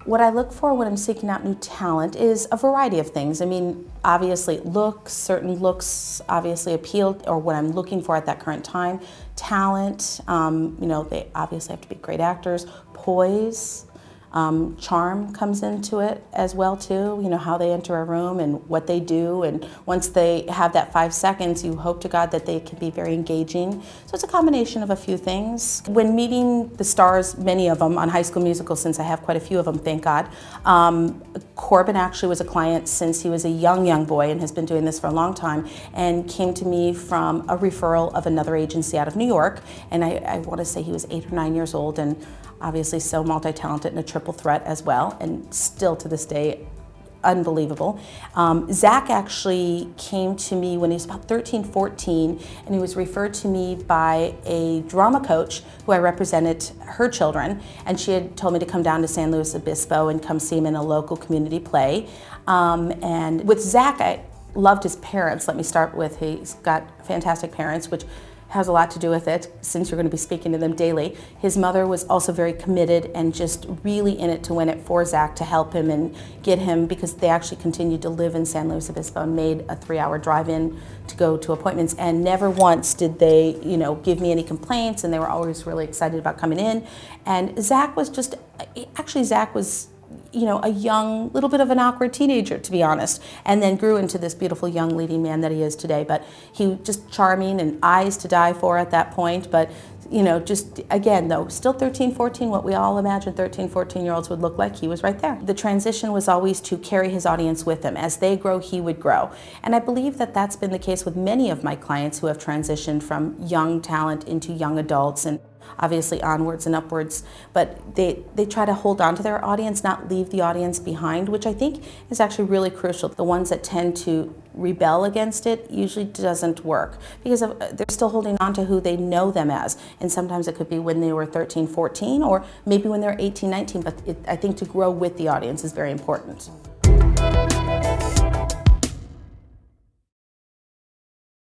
What I look for when I'm seeking out new talent is a variety of things. I mean, obviously certain looks obviously appeal, or what I'm looking for at that current time. Talent, you know, they obviously have to be great actors. Poise, charm comes into it as well too, you know, how they enter a room and what they do, and once they have that 5 seconds, you hope to God that they can be very engaging. So it's a combination of a few things. When meeting the stars, many of them on High School Musical, since I have quite a few of them, thank God, Corbin actually was a client since he was a young boy and has been doing this for a long time, and came to me from a referral of another agency out of New York, and I want to say he was 8 or 9 years old, and obviously so multi-talented and a triple threat as well, and still to this day unbelievable. Zach actually came to me when he was about 13, 14, and he was referred to me by a drama coach who I represented her children, and she had told me to come down to San Luis Obispo and come see him in a local community play. And with Zach, I loved his parents. Let me start with, he's got fantastic parents, which has a lot to do with it, since you're going to be speaking to them daily. His mother was also very committed and just really in it to win it for Zach, to help him and get him, because they actually continued to live in San Luis Obispo and made a 3-hour drive-in to go to appointments, and never once did they, you know, give me any complaints, and they were always really excited about coming in. And Zach was just, actually Zach was, you know, a young, little bit of an awkward teenager, to be honest, and then grew into this beautiful young leading man that he is today. But he was just charming and eyes to die for at that point. But, you know, just again, though, still 13, 14, what we all imagine 13, 14-year-olds would look like, he was right there. The transition was always to carry his audience with him. As they grow, he would grow. And I believe that that's been the case with many of my clients who have transitioned from young talent into young adults, and obviously onwards and upwards, but they try to hold on to their audience, not leave the audience behind, which I think is actually really crucial. The ones that tend to rebel against it usually doesn't work, because they're still holding on to who they know them as, and sometimes it could be when they were 13, 14, or maybe when they're 18, 19, but I think to grow with the audience is very important.